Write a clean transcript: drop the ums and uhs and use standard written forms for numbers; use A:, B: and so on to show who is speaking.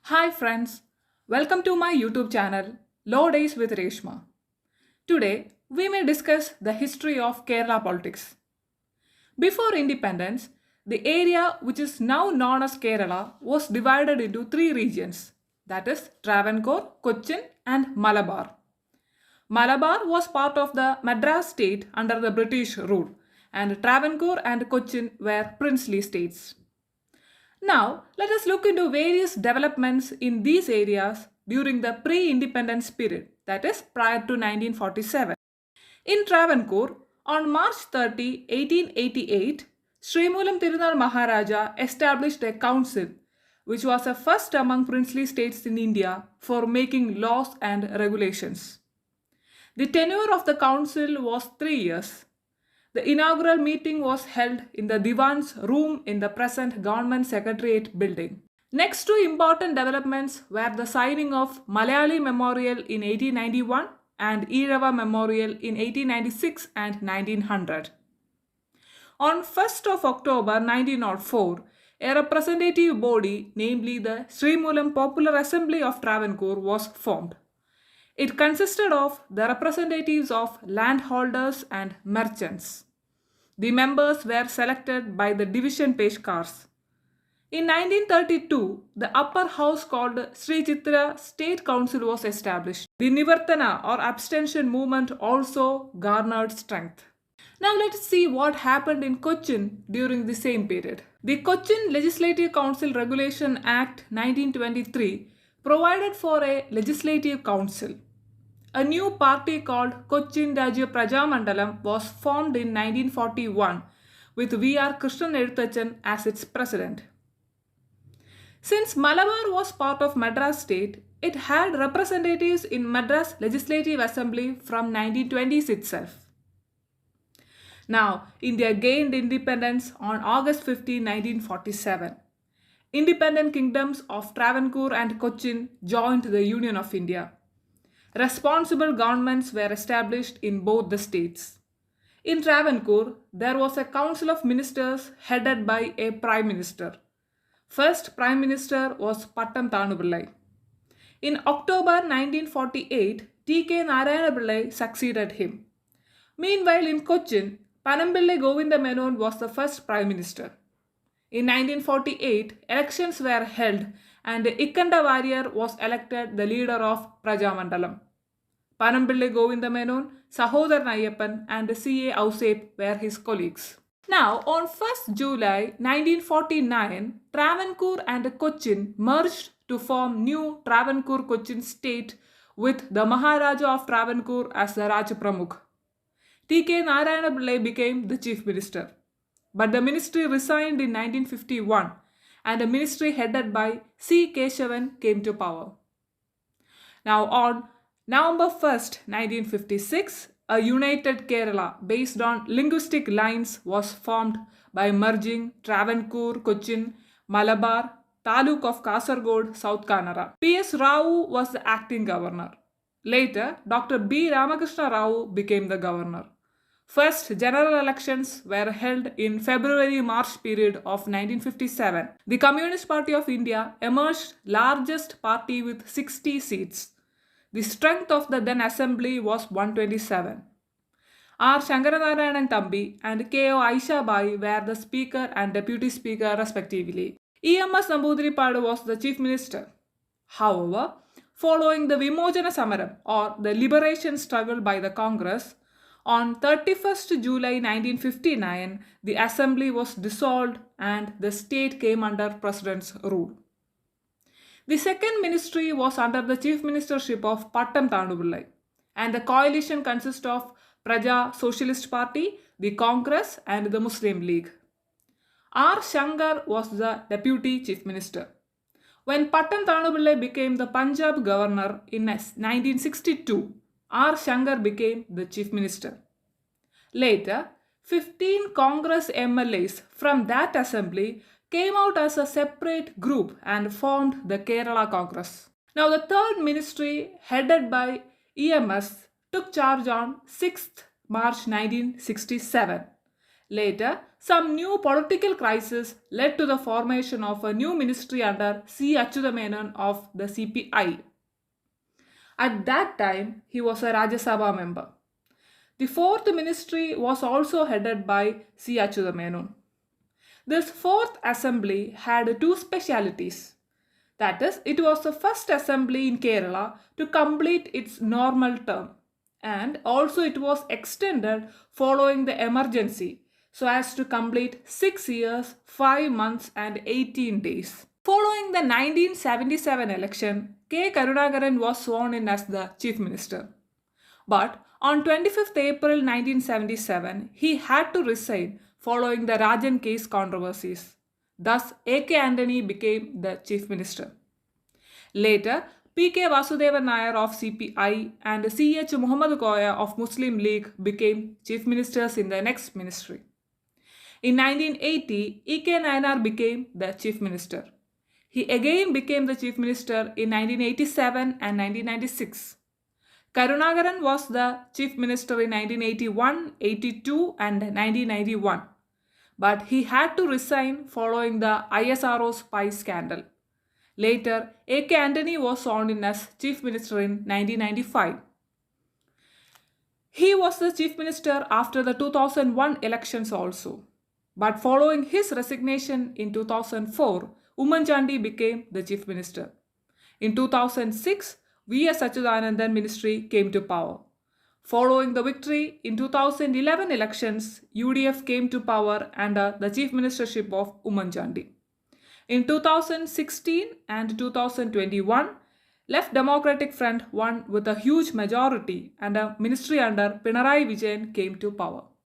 A: Hi friends, welcome to my YouTube channel Low Days with Reshma. Today we may discuss the history of Kerala politics. Before independence, the area which is now known as Kerala was divided into three regions, that is Travancore, Cochin and Malabar. Malabar was part of the Madras state under the British rule and Travancore and Cochin were princely states. Now, let us look into various developments in these areas during the pre independence period, that is, prior to 1947. In Travancore, on March 30, 1888, Srimulam Tirunal Maharaja established a council, which was a first among princely states in India for making laws and regulations. The tenure of the council was 3 years. The inaugural meeting was held in the Diwan's room in the present Government Secretariat building. Next two important developments were the signing of Malayali Memorial in 1891 and Irava Memorial in 1896 and 1900. On 1st of October 1904, a representative body, namely the Srimulam Popular Assembly of Travancore, was formed. It consisted of the representatives of landholders and merchants. The members were selected by the division Peshkars. In 1932, the upper house called Sri Chitra State Council was established. The Nivartana or abstention movement also garnered strength. Now let us see what happened in Cochin during the same period. The Cochin Legislative Council Regulation Act 1923 provided for a legislative council. A new party called Cochin Rajya Prajamandalam was formed in 1941 with V.R. Krishnan Edutachan as its president. Since Malabar was part of Madras state, it had representatives in Madras Legislative Assembly from 1920s itself. Now, India gained independence on August 15, 1947. Independent kingdoms of Travancore and Cochin joined the Union of India. Responsible governments were established in both the states. In Travancore, there was a council of ministers headed by a prime minister. First prime minister was Pattam Thanupillai. In October 1948, T.K. Narayana Pillai succeeded him. Meanwhile, in Cochin, Panampillai Govinda Menon was the first prime minister. In 1948, elections were held and Ikkanda Warrior was elected the leader of Prajamandalam. Panampillai Govinda Menon, Sahodaran Ayyappan and C.A. Ausep were his colleagues. Now, on 1st July 1949, Travancore and Cochin merged to form new Travancore Cochin state with the Maharaja of Travancore as the Raj Pramukh. T.K. Narayana Pillai became the chief minister. But the ministry resigned in 1951 and a ministry headed by C. Keshavan came to power. Now on November 1st, 1956, a united Kerala based on linguistic lines was formed by merging Travancore, Cochin, Malabar, Taluk of Kasargod, South Kannada. P.S. Rao was the acting governor. Later, Dr. B. Ramakrishna Rao became the governor. First general elections were held in February-March period of 1957. The Communist Party of India emerged largest party with 60 seats. The strength of the then assembly was 127. R. Shankaranarayanan Thambi and K.O. Aisha Bai were the speaker and deputy speaker respectively. E.M.S. Namboodiripadu was the chief minister. However, following the Vimojana Samaram or the liberation struggle by the Congress, on 31st July 1959, the assembly was dissolved and the state came under president's rule. The second ministry was under the chief ministership of Pattam Thanupillai and the coalition consists of Praja Socialist Party, the Congress and the Muslim League. R. Shankar was the deputy chief minister. When Pattam Thanupillai became the Punjab governor in 1962, R. Shankar became the chief minister. Later, 15 Congress MLAs from that assembly came out as a separate group and formed the Kerala Congress. Now, the third ministry, headed by EMS, took charge on 6th March 1967. Later, Some new political crisis led to the formation of a new ministry under C. Achyuthamenon of the CPI. At that time, he was a Rajya Sabha member. The fourth ministry was also headed by C. Achyuthamenon. This fourth assembly had two specialities. That is, it was the first assembly in Kerala to complete its normal term, and also it was extended following the emergency so as to complete 6 years, 5 months, and 18 days. Following the 1977 election, K. Karunakaran was sworn in as the Chief Minister. But on 25th April 1977, he had to resign following the Rajan case controversies. Thus, A.K. Antony became the Chief Minister. Later, P.K. Vasudevan Nair of CPI and C.H. Muhammad Koya of Muslim League became Chief Ministers in the next ministry. In 1980, E.K. Nayanar became the Chief Minister. He again became the Chief Minister in 1987 and 1996. Karunakaran was the Chief Minister in 1981, 82 and 1991. But he had to resign following the ISRO spy scandal. Later, A.K. Antony was sworn in as Chief Minister in 1995. He was the Chief Minister after the 2001 elections also. But following his resignation in 2004, Oommen Chandy became the Chief Minister. In 2006, V.S. Achyuthanandan ministry came to power. Following the victory in 2011 elections, UDF came to power under the Chief Ministership of Oommen Chandy. In 2016 and 2021, Left Democratic Front won with a huge majority and a ministry under Pinarayi Vijayan came to power.